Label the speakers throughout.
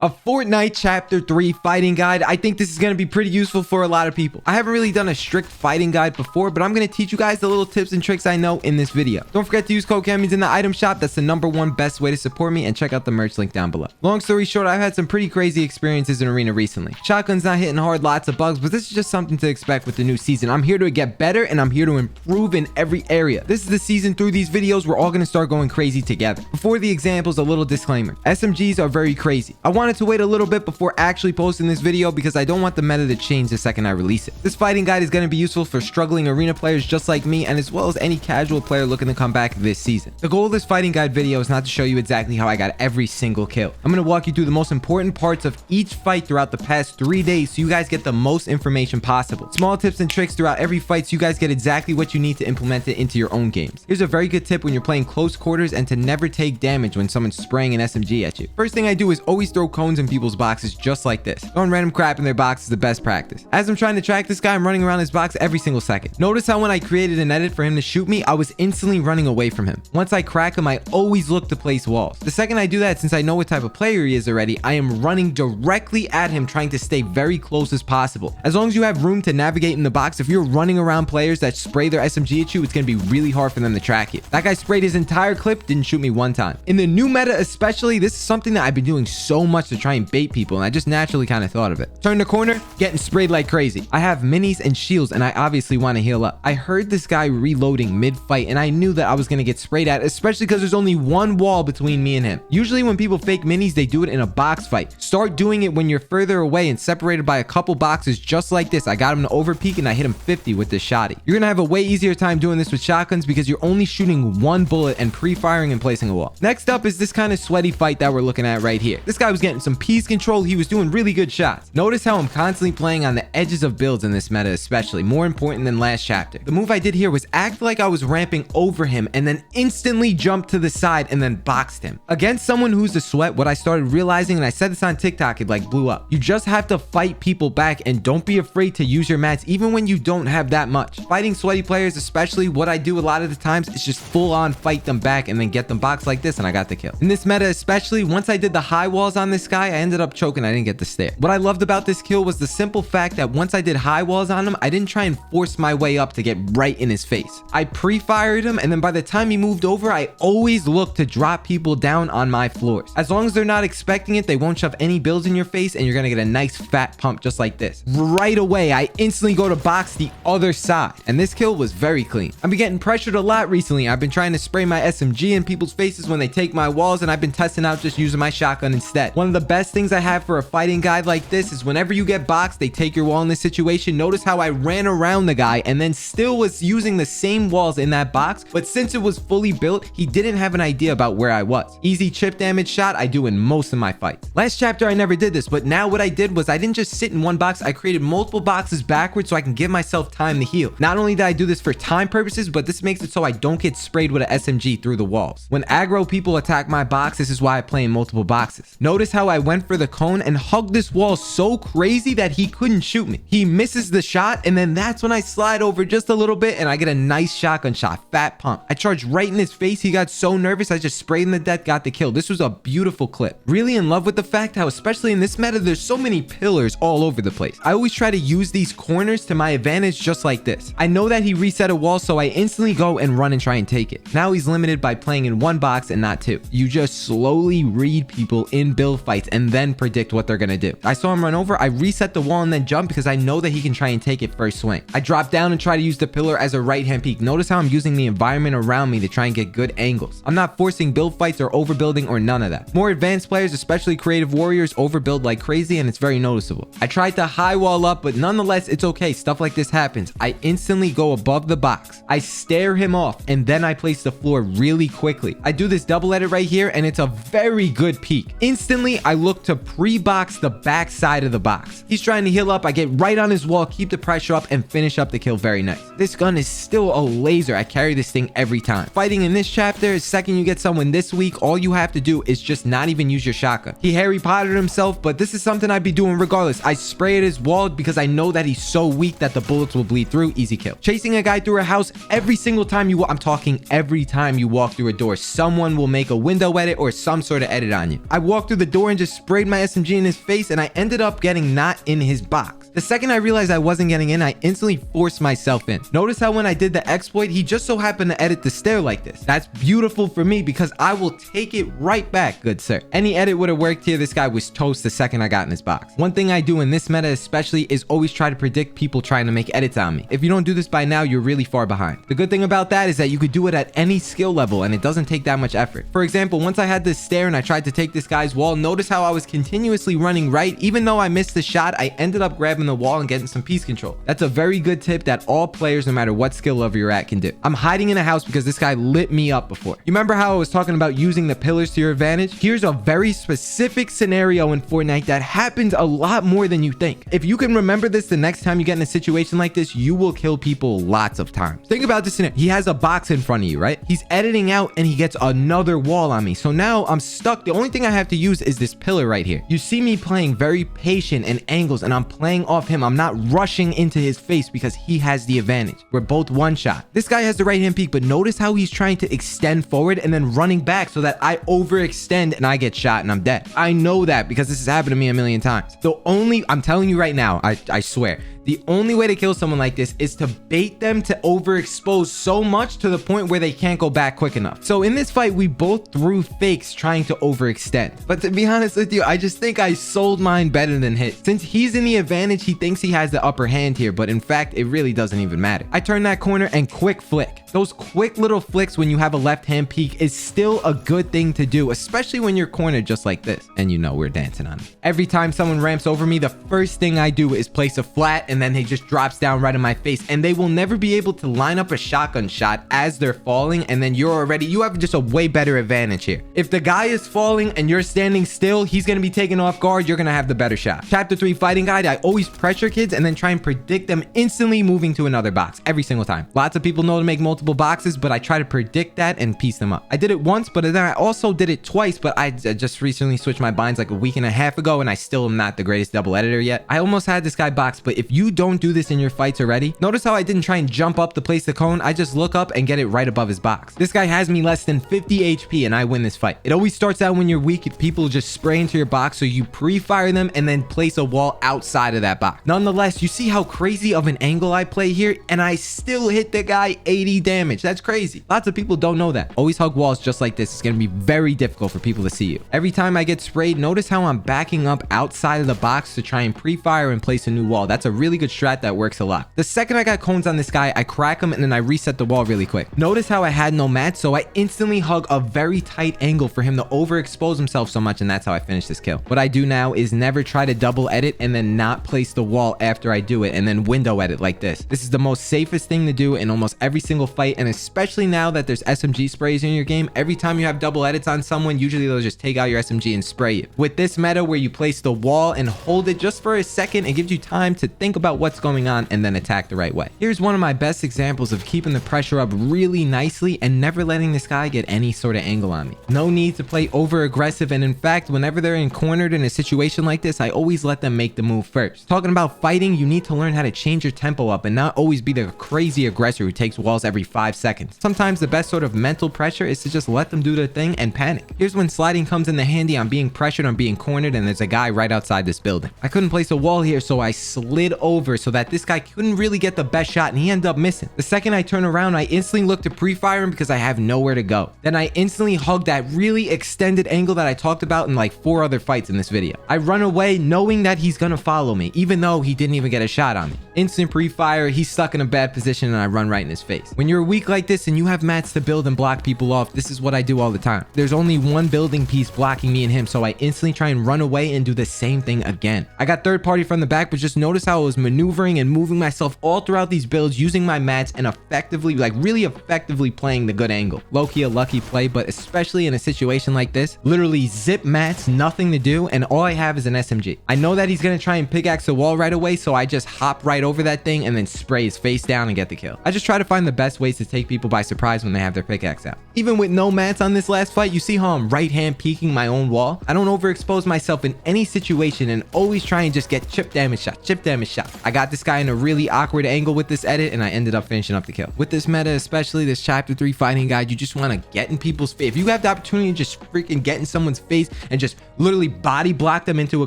Speaker 1: A Fortnite Chapter 3 fighting guide. I think this is going to be pretty useful for a lot of people. I haven't really done a strict fighting guide before, but I'm going to teach you guys the little tips and tricks I know in this video. Don't forget to use code KenBeans in the item shop. That's the #1 best way to support me, and check out the merch link down below. Long story short, I've had some pretty crazy experiences in Arena recently. Shotgun's not hitting hard, lots of bugs, but this is just something to expect with the new season. I'm here to get better, and I'm here to improve in every area. This is the season. Through these videos, we're all going to start going crazy together. Before the examples, a little disclaimer. SMGs are very crazy. I wanted to wait a little bit before actually posting this video because I don't want the meta to change the second I release it. This fighting guide is going to be useful for struggling arena players just like me, and as well as any casual player looking to come back this season. The goal of this fighting guide video is not to show you exactly how I got every single kill. I'm going to walk you through the most important parts of each fight throughout the past 3 days so you guys get the most information possible. Small tips and tricks throughout every fight so you guys get exactly what you need to implement it into your own games. Here's a very good tip when you're playing close quarters and to never take damage when someone's spraying an SMG at you. First thing I do is always throw cones in people's boxes just like this. Throwing random crap in their box is the best practice. As I'm trying to track this guy, I'm running around his box every single second. Notice how when I created an edit for him to shoot me, I was instantly running away from him. Once I crack him, I always look to place walls. The second I do that, since I know what type of player he is already, I am running directly at him, trying to stay very close as possible. As long as you have room to navigate in the box, if you're running around players that spray their SMG at you, it's going to be really hard for them to track you. That guy sprayed his entire clip, didn't shoot me one time. In the new meta especially, this is something that I've been doing so much to try and bait people, and I just naturally kind of thought of it. Turn the corner, getting sprayed like crazy. I have minis and shields, and I obviously want to heal up. I heard this guy reloading mid-fight, and I knew that I was going to get sprayed at, especially because there's only one wall between me and him. Usually when people fake minis, they do it in a box fight. Start doing it when you're further away and separated by a couple boxes just like this. I got him to overpeak, and I hit him 50 with this shotty. You're going to have a way easier time doing this with shotguns because you're only shooting one bullet and pre-firing and placing a wall. Next up is this kind of sweaty fight that we're looking at right here. This guy was getting some piece control. He was doing really good shots. Notice how I'm constantly playing on the edges of builds in this meta, especially more important than last chapter. The move I did here was act like I was ramping over him and then instantly jump to the side and then boxed him. Against someone who's a sweat, what I started realizing, and I said this on TikTok, it like blew up. You just have to fight people back, and don't be afraid to use your mats even when you don't have that much. Fighting sweaty players, especially, what I do a lot of the times is just full on fight them back and then get them boxed like this, and I got the kill. In this meta especially, once I did the high walls on this guy, I ended up choking. I didn't get the stare. What I loved about this kill was the simple fact that once I did high walls on him, I didn't try and force my way up to get right in his face. I pre-fired him, and then by the time he moved over, I always look to drop people down on my floors. As long as they're not expecting it, they won't shove any builds in your face, and you're gonna get a nice fat pump just like this. Right away, I instantly go to box the other side, and this kill was very clean. I've been getting pressured a lot recently. I've been trying to spray my SMG in people's faces when they take my walls, and I've been testing out just using my shotgun instead. One of the best things I have for a fighting guide like this is whenever you get boxed, they take your wall in this situation. Notice how I ran around the guy and then still was using the same walls in that box, but since it was fully built, he didn't have an idea about where I was. Easy chip damage shot I do in most of my fights. Last chapter I never did this, but now what I did was I didn't just sit in one box. I created multiple boxes backwards so I can give myself time to heal. Not only did I do this for time purposes, but this makes it so I don't get sprayed with an SMG through the walls. When aggro people attack my box, this is why I play in multiple boxes. Notice how I went for the cone and hugged this wall so crazy that he couldn't shoot me. He misses the shot, and then that's when I slide over just a little bit and I get a nice shotgun shot, fat pump. I charged right in his face. He got so nervous, I just sprayed him to death, got the kill. This was a beautiful clip. Really in love with the fact how, especially in this meta, there's so many pillars all over the place. I always try to use these corners to my advantage just like this. I know that he reset a wall, so I instantly go and run and try and take it. Now he's limited by playing in one box and not two. You just slowly read people in build fights and then predict what they're gonna do. I saw him run over. I reset the wall and then jump because I know that he can try and take it first swing. I drop down and try to use the pillar as a right hand peek. Notice how I'm using the environment around me to try and get good angles. I'm not forcing build fights or overbuilding or none of that. More advanced players, especially creative warriors, overbuild like crazy, and it's very noticeable. I tried to high wall up, but nonetheless, it's okay. Stuff like this happens. I instantly go above the box. I stare him off, and then I place the floor really quickly. I do this double edit right here, and it's a very good peek. Instantly, I look to pre-box the back side of the box. He's trying to heal up. I get right on his wall, keep the pressure up, and finish up the kill very nice. This gun is still a laser. I carry this thing every time. Fighting in this chapter, second you get someone this weak, all you have to do is just not even use your shotgun. He Harry Pottered himself, but this is something I'd be doing regardless. I spray at his wall because I know that he's so weak that the bullets will bleed through. Easy kill. Chasing a guy through a house, every single time you I'm talking every time you walk through a door, someone will make a window edit or some sort of edit on you. I walk through the door door and just sprayed my SMG in his face, and I ended up getting not in his box. The second I realized I wasn't getting in, I instantly forced myself in. Notice how when I did the exploit, he just so happened to edit the stair like this. That's beautiful for me because I will take it right back, good sir. Any edit would have worked here. This guy was toast the second I got in his box. One thing I do in this meta especially is always try to predict people trying to make edits on me. If you don't do this by now, you're really far behind. The good thing about that is that you could do it at any skill level and it doesn't take that much effort. For example, once I had this stair and I tried to take this guy's wall, notice how I was continuously running right. Even though I missed the shot, I ended up grabbing the wall and getting some piece control. That's a very good tip that all players, no matter what skill level you're at, can do. I'm hiding in a house because this guy lit me up before. You remember how I was talking about using the pillars to your advantage? Here's a very specific scenario in Fortnite that happens a lot more than you think. If you can remember this the next time you get in a situation like this, you will kill people lots of times. Think about this scenario. He has a box in front of you, right? He's editing out and he gets another wall on me. So now I'm stuck. The only thing I have to use is this pillar right here. You see me playing very patient and angles, and I'm playing off him. I'm not rushing into his face because he has the advantage. We're both one shot. This guy has the right hand peek, but notice how he's trying to extend forward and then running back so that I overextend and I get shot and I'm dead. I know that because this has happened to me a million times. I'm telling you right now, I swear, the only way to kill someone like this is to bait them to overexpose so much to the point where they can't go back quick enough. So in this fight, we both threw fakes trying to overextend. But to be honest with you, I just think I sold mine better than his. Since he's in the advantage, he thinks he has the upper hand here, but in fact, it really doesn't even matter. I turn that corner and quick flick. Those quick little flicks when you have a left-hand peek is still a good thing to do, especially when you're cornered just like this. And you know we're dancing on it. Every time someone ramps over me, the first thing I do is place a flat and then he just drops down right in my face, and they will never be able to line up a shotgun shot as they're falling, and then you have just a way better advantage here. If the guy is falling and you're standing still, he's going to be taken off guard. You're going to have the better shot. Chapter 3 fighting guide. I always pressure kids and then try and predict them instantly moving to another box every single time. Lots of people know to make multiple boxes, but I try to predict that and piece them up. I did it once, but then I also did it twice, but I just recently switched my binds like a week and a half ago, and I still am not the greatest double editor yet. I almost had this guy boxed, but if you don't do this in your fights already, notice how I didn't try and jump up to place the cone. I just look up and get it right above his box. This guy has me less than 50 HP and I win this fight. It always starts out when you're weak. People just spray into your box, so you pre-fire them and then place a wall outside of that box. Nonetheless, you see how crazy of an angle I play here, and I still hit the guy 80 damage. That's crazy. Lots of people don't know that. Always hug walls just like this. It's going to be very difficult for people to see you. Every time I get sprayed, notice how I'm backing up outside of the box to try and pre-fire and place a new wall. That's a really good strat that works a lot. The second I got cones on this guy, I crack him and then I reset the wall really quick. Notice how I had no mats, so I instantly hug a very tight angle for him to overexpose himself so much, and that's how I finish this kill. What I do now is never try to double edit and then not place the wall after I do it and then window edit like this. This is the most safest thing to do in almost every single fight, and especially now that there's SMG sprays in your game. Every time you have double edits on someone, usually they'll just take out your SMG and spray you. With this meta where you place the wall and hold it just for a second, it gives you time to think about what's going on and then attack the right way. Here's one of my best examples of keeping the pressure up really nicely and never letting this guy get any sort of angle on me. No need to play over aggressive, and in fact, whenever they're cornered in a situation like this, I always let them make the move first. Talking about fighting, you need to learn how to change your tempo up and not always be the crazy aggressor who takes walls every 5 seconds. Sometimes the best sort of mental pressure is to just let them do their thing and panic. Here's when sliding comes in the handy. I'm being pressured, I'm being cornered, and there's a guy right outside this building. I couldn't place a wall here, so I slid over so that this guy couldn't really get the best shot, and he ended up missing. The second I turn around, I instantly look to pre-fire him because I have nowhere to go. Then I instantly hug that really extended angle that I talked about in like 4 other fights in this video. I run away knowing that he's gonna follow me, even though he didn't even get a shot on me. Instant pre-fire, he's stuck in a bad position, and I run right in his face. When you're weak like this and you have mats to build and block people off, this is what I do all the time. There's only one building piece blocking me and him, so I instantly try and run away and do the same thing again. I got third party from the back, but just notice how I was maneuvering and moving myself all throughout these builds using my mats and effectively, like really effectively playing the good angle. Low-key a lucky play, but especially in a situation like this, literally zip mats, nothing to do, and all I have is an SMG. I know that he's gonna try and pickaxe the wall right away, so I just hop right over that thing and then spray his face down and get the kill. I just try to find the best ways to take people by surprise when they have their pickaxe out. Even with no mats on this last fight, you see how I'm right hand peeking my own wall? I don't overexpose myself in any situation and always try and just get chip damage shot, shot. I got this guy in a really awkward angle with this edit, and I ended up finishing up the kill. With this meta, especially this chapter 3 fighting guide, you just want to get in people's face. If you have the opportunity to just freaking get in someone's face and just literally body block them into a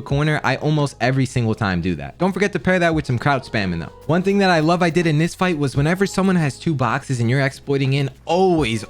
Speaker 1: corner, I almost every single time do that. Don't forget to pair that with some crouch spamming though. One thing that I love I did in this fight was whenever someone has 2 boxes and you're exploiting in, always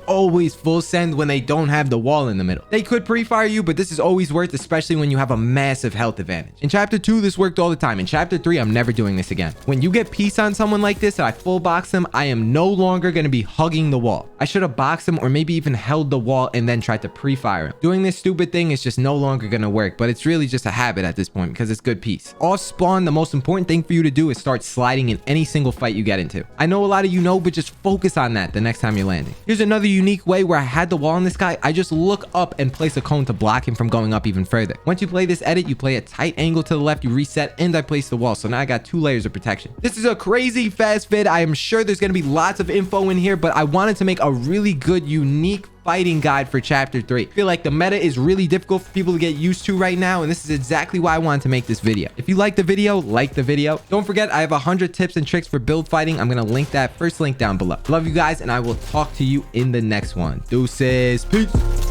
Speaker 1: full send when they don't have the wall in the middle. They could pre-fire you, but this is always worth, especially when you have a massive health advantage. In chapter 2, this worked all the time. In chapter 3, I'm never doing this again. When you get peace on someone like this and I full box them, I am no longer going to be hugging the wall. I should have boxed him or maybe even held the wall and then tried to pre-fire him. Doing this stupid thing is just no longer going to work, but it's really just a habit at this point because it's good peace. Off spawn, the most important thing for you to do is start sliding in any single fight you get into. I know a lot of you know, but just focus on that the next time you're landing. Here's another unique way where I had the wall on this guy. I just look up and place a cone to block him from going up even further. Once you play this edit, you play a tight angle to the left, you reset, and I place the wall. So now I got 2 layers of protection. This is a crazy fast vid. I am sure there's going to be lots of info in here, but I wanted to make a really good, unique fighting guide for chapter 3. I feel like the meta is really difficult for people to get used to right now, and this is exactly why I wanted to make this video. If you like the video, like the video. Don't forget, I have 100 tips and tricks for build fighting. I'm gonna link that first link down below. Love you guys, and I will talk to you in the next one. Deuces. Peace.